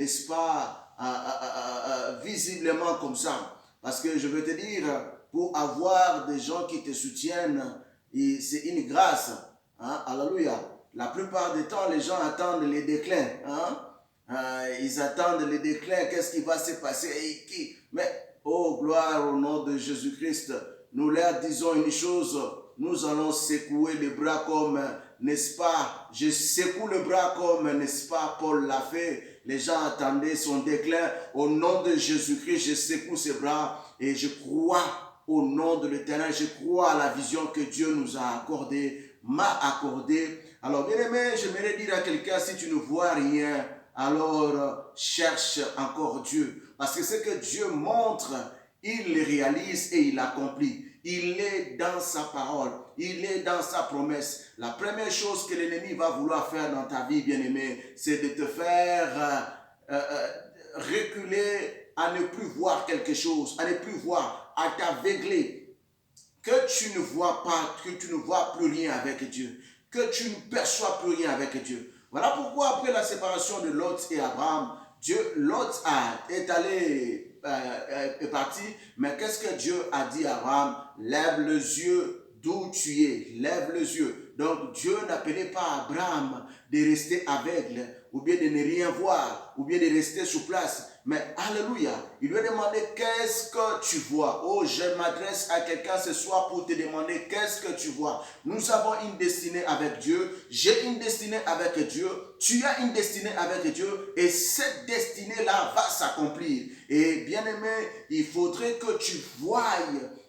n'est-ce pas, visiblement comme ça. Parce que je veux te dire, pour avoir des gens qui te soutiennent, c'est une grâce. Hein? Alléluia. La plupart du temps, les gens attendent les déclins. Hein? Ils attendent les déclins. Qu'est-ce qui va se passer? Mais, oh, gloire au nom de Jésus-Christ. Nous leur disons une chose. Nous allons secouer les bras comme, n'est-ce pas? Je secoue le bras comme, n'est-ce pas, Paul l'a fait. Les gens attendaient son déclin. Au nom de Jésus-Christ, je secoue ses bras et je crois au nom de l'Éternel. Je crois à la vision que Dieu nous a accordée, m'a accordée. Alors, bien aimé, j'aimerais dire à quelqu'un, si tu ne vois rien, alors cherche encore Dieu. Parce que ce que Dieu montre, il le réalise et il l'accomplit. Il est dans sa parole, il est dans sa promesse. La première chose que l'ennemi va vouloir faire dans ta vie, bien-aimé, c'est de te faire reculer, à ne plus voir quelque chose, à ne plus voir, à t'aveugler. Que tu ne vois pas, que tu ne vois plus rien avec Dieu, que tu ne perçois plus rien avec Dieu. Voilà pourquoi après la séparation de Lot et Abraham, Lot est parti, mais qu'est-ce que Dieu a dit à Abraham? Lève les yeux d'où tu es, lève les yeux. Donc Dieu n'appelait pas Abraham de rester aveugle, ou bien de ne rien voir, ou bien de rester sur place. Mais alléluia, il lui a demandé qu'est-ce que tu vois. Oh, je m'adresse à quelqu'un ce soir pour te demander qu'est-ce que tu vois. Nous avons une destinée avec Dieu, j'ai une destinée avec Dieu, tu as une destinée avec Dieu, et cette destinée-là va s'accomplir. Et bien aimé, il faudrait que tu voies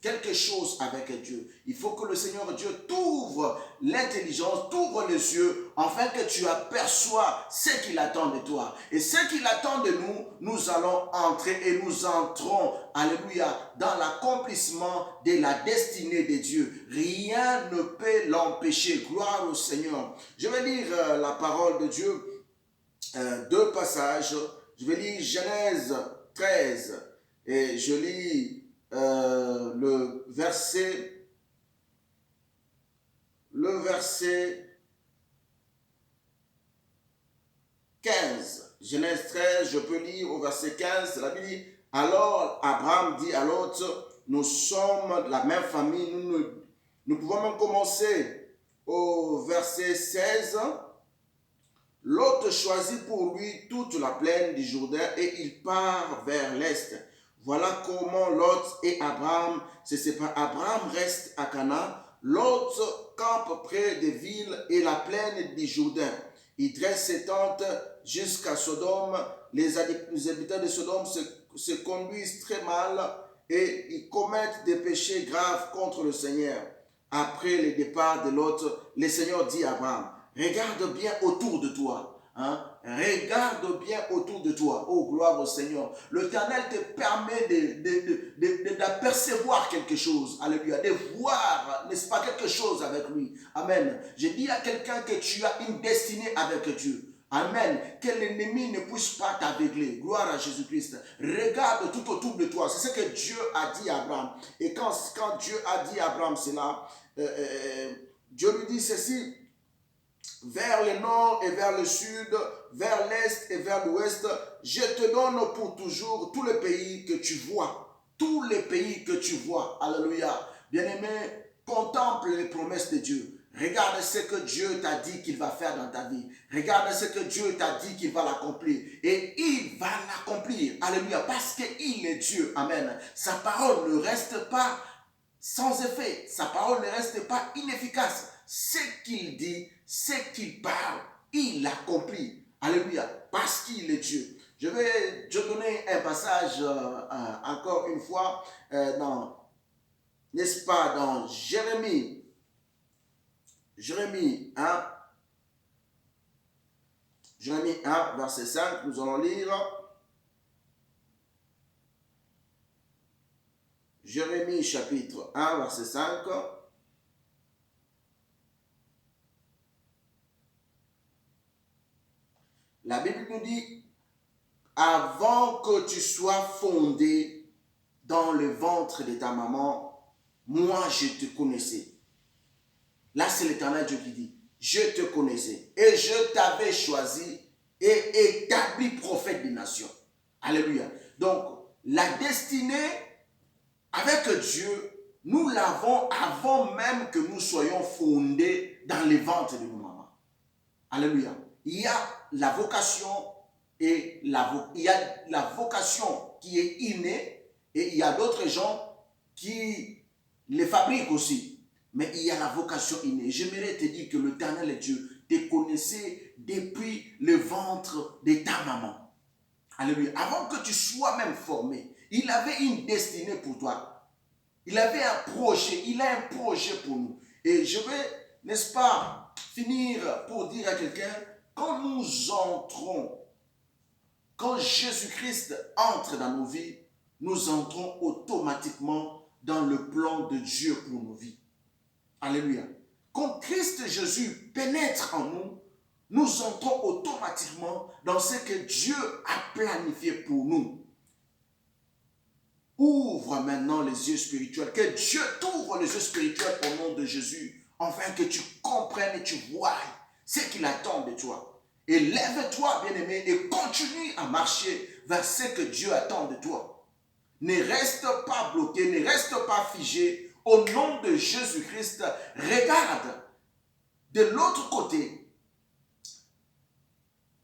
quelque chose avec Dieu. Il faut que le Seigneur Dieu t'ouvre l'intelligence, t'ouvre les yeux, afin que tu aperçois ce qu'il attend de toi. Et ce qu'il attend de nous, nous allons entrer et nous entrons, alléluia, dans l'accomplissement de la destinée de Dieu. Rien ne peut l'empêcher. Gloire au Seigneur. Je vais lire la parole de Dieu, deux passages. Je vais lire Genèse 13 et je lis le verset 15. Genèse 13, je peux lire au verset 15. La Bible dit, alors Abraham dit à l'autre, nous sommes de la même famille, nous pouvons même commencer au verset 16. L'autre choisit pour lui toute la plaine du Jourdain et il part vers l'est. Voilà comment Lot et Abraham se séparent. Abraham reste à Canaan. Lot campe près des villes et la plaine du Jourdain. Il dresse ses tentes jusqu'à Sodome. Les habitants de Sodome se conduisent très mal et ils commettent des péchés graves contre le Seigneur. Après le départ de Lot, le Seigneur dit à Abraham, regarde bien autour de toi. Hein? Regarde bien autour de toi. Oh, gloire au Seigneur. L'Éternel te permet d'apercevoir quelque chose. Alléluia. De voir, n'est-ce pas, quelque chose avec lui. Amen. Je dis à quelqu'un que tu as une destinée avec Dieu. Amen. Que l'ennemi ne puisse pas t'aveugler. Gloire à Jésus-Christ. Regarde tout autour de toi. C'est ce que Dieu a dit à Abraham. Et quand Dieu a dit à Abraham cela, Dieu lui dit ceci. Vers le nord et vers le sud, vers l'est et vers l'ouest, je te donne pour toujours tous les pays que tu vois. Tous les pays que tu vois. Alléluia. Bien-aimé, contemple les promesses de Dieu. Regarde ce que Dieu t'a dit qu'il va faire dans ta vie. Regarde ce que Dieu t'a dit qu'il va l'accomplir. Et il va l'accomplir. Alléluia. Parce qu'il est Dieu. Amen. Sa parole ne reste pas sans effet. Sa parole ne reste pas inefficace. Ce qu'il dit, ce qu'il parle, il l'accomplit. Alléluia. Parce qu'il est Dieu. Je vais te donner un passage encore une fois n'est-ce pas, dans Jérémie 1. Jérémie 1, verset 5, nous allons lire. Jérémie chapitre 1, verset 5. La Bible nous dit, avant que tu sois fondé dans le ventre de ta maman, moi je te connaissais. Là c'est l'Éternel Dieu qui dit, je te connaissais et je t'avais choisi et établi prophète des détermination. Alléluia. Donc, la destinée avec Dieu, nous l'avons avant même que nous soyons fondés dans les ventres de nos mamans. Alléluia. Il y a la vocation et il y a la vocation qui est innée et il y a d'autres gens qui les fabriquent aussi. Mais il y a la vocation innée. J'aimerais te dire que l'Éternel Dieu te connaissait depuis le ventre de ta maman. Alléluia. Avant que tu sois même formé, il avait une destinée pour toi. Il avait un projet. Il a un projet pour nous. Et je vais, n'est-ce pas, finir pour dire à quelqu'un, quand nous entrons, quand Jésus-Christ entre dans nos vies, nous entrons automatiquement dans le plan de Dieu pour nos vies. Alléluia. Quand Christ Jésus pénètre en nous, nous entrons automatiquement dans ce que Dieu a planifié pour nous. Ouvre maintenant les yeux spirituels, que Dieu t'ouvre les yeux spirituels au nom de Jésus, afin que tu comprennes et tu vois ce qu'il attend de toi. Et lève-toi, bien-aimé, et continue à marcher vers ce que Dieu attend de toi. Ne reste pas bloqué, ne reste pas figé. Au nom de Jésus-Christ, regarde de l'autre côté,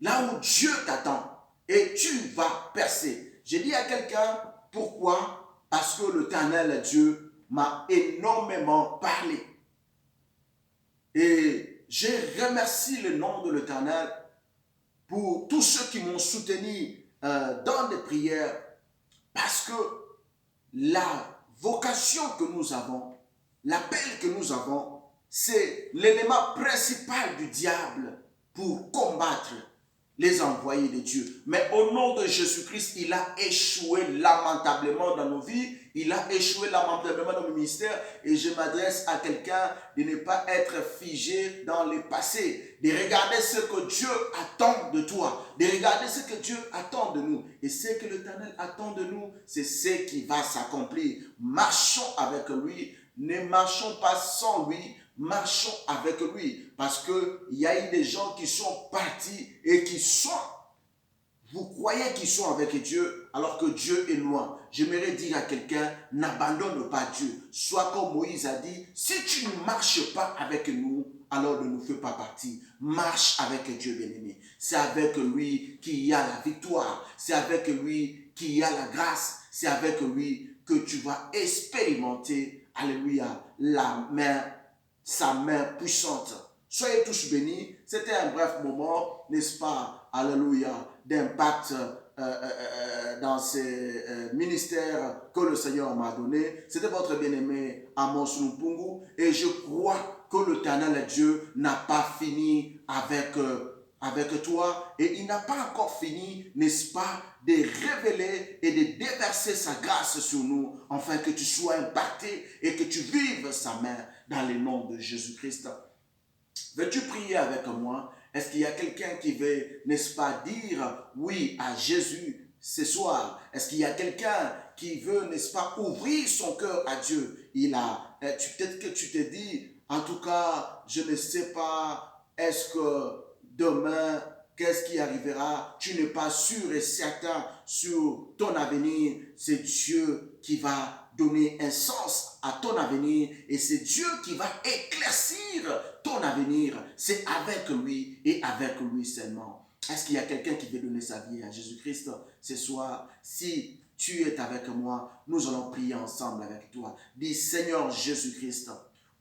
là où Dieu t'attend, et tu vas percer. J'ai dit à quelqu'un, pourquoi? Parce que l'Éternel Dieu m'a énormément parlé. Et je remercie le nom de l'Éternel pour tous ceux qui m'ont soutenu dans des prières, parce que la vocation que nous avons, l'appel que nous avons, c'est l'élément principal du diable pour combattre les envoyés de Dieu. Mais au nom de Jésus-Christ, il a échoué lamentablement dans nos vies, il a échoué lamentablement dans nos ministères, et je m'adresse à quelqu'un de ne pas être figé dans le passé, de regarder ce que Dieu attend de toi, de regarder ce que Dieu attend de nous. Et ce que l'Éternel attend de nous, c'est ce qui va s'accomplir. Marchons avec lui, ne marchons pas sans lui, marchons avec lui, parce qu'il y a eu des gens qui sont partis et qui sont, vous croyez qu'ils sont avec Dieu alors que Dieu est loin. J'aimerais dire à quelqu'un, n'abandonne pas Dieu. Sois comme Moïse a dit, si tu ne marches pas avec nous, alors ne nous fais pas partie. Marche avec Dieu, bien-aimé. C'est avec lui qu'il y a la victoire. C'est avec lui qu'il y a la grâce. C'est avec lui que tu vas expérimenter, alléluia, sa main puissante. Soyez tous bénis. C'était un bref moment, n'est-ce pas, alléluia, d'impact dans ces ministères que le Seigneur m'a donné. C'était votre bien-aimé Amos Lumpungu, et je crois que l'Éternel Dieu n'a pas fini avec toi, et il n'a pas encore fini, n'est-ce pas, de révéler et de déverser sa grâce sur nous, afin que tu sois impacté et que tu vives sa main dans le nom de Jésus-Christ. Veux-tu prier avec moi? Est-ce qu'il y a quelqu'un qui veut, n'est-ce pas, dire oui à Jésus ce soir? Est-ce qu'il y a quelqu'un qui veut, n'est-ce pas, ouvrir son cœur à Dieu? Peut-être que tu te dis, en tout cas, je ne sais pas, est-ce que demain, qu'est-ce qui arrivera? Tu n'es pas sûr et certain sur ton avenir. C'est Dieu qui va donner un sens à ton avenir, et c'est Dieu qui va éclaircir ton avenir. C'est avec lui et avec lui seulement. Est-ce qu'il y a quelqu'un qui veut donner sa vie à Jésus-Christ ce soir? Si tu es avec moi, nous allons prier ensemble avec toi. Dis, Seigneur Jésus-Christ,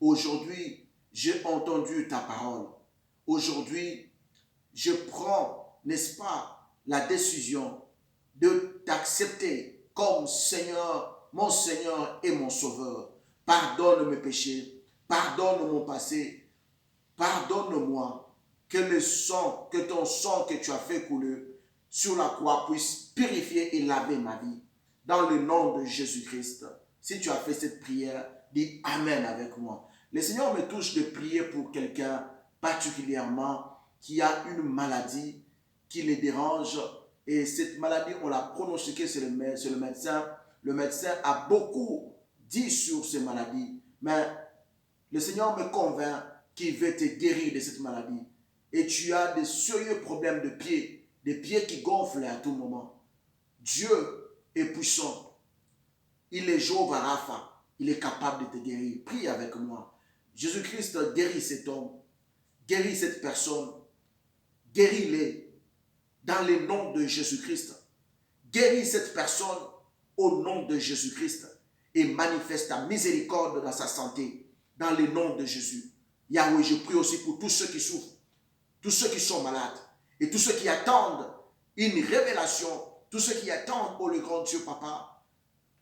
aujourd'hui, j'ai entendu ta parole. Aujourd'hui, je prends, n'est-ce pas, la décision de t'accepter comme Seigneur, mon Seigneur et mon Sauveur. Pardonne mes péchés, pardonne mon passé, pardonne-moi, que ton sang que tu as fait couler sur la croix puisse purifier et laver ma vie. Dans le nom de Jésus-Christ, si tu as fait cette prière, dis Amen avec moi. Le Seigneur me touche de prier pour quelqu'un particulièrement qui a une maladie qui le dérange, et cette maladie, on l'a pronostiquée sur le médecin. Le médecin a beaucoup dit sur ces maladies, mais le Seigneur me convainc qu'il veut te guérir de cette maladie. Et tu as des sérieux problèmes de pied, des pieds qui gonflent à tout moment. Dieu est puissant. Il est Jéhovah Rapha. Il est capable de te guérir. Prie avec moi. Jésus-Christ guérit cet homme. Guéris cette personne. Guéris-les dans le nom de Jésus-Christ. Guéris cette personne au nom de Jésus-Christ et manifeste ta miséricorde dans sa santé, dans le nom de Jésus. Yahweh, je prie aussi pour tous ceux qui souffrent, tous ceux qui sont malades et tous ceux qui attendent une révélation, tous ceux qui attendent, oh le grand Dieu, Papa,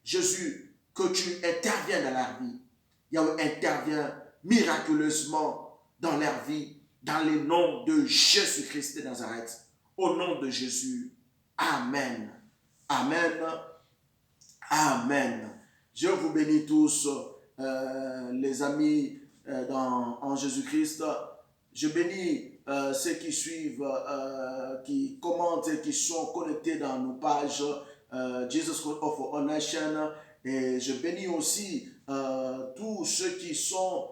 Jésus, que tu interviennes dans leur vie. Yahweh, intervient miraculeusement dans leur vie, dans le nom de Jésus-Christ de Nazareth. Au nom de Jésus. Amen. Amen. Amen. Je vous bénis tous, les amis en Jésus-Christ. Je bénis ceux qui suivent, qui commentent et qui sont connectés dans nos pages Jesus Christ of All Nations. Et je bénis aussi tous ceux qui sont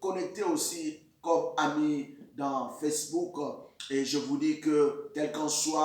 connectés aussi comme amis dans Facebook. Et je vous dis que, quel qu'en soit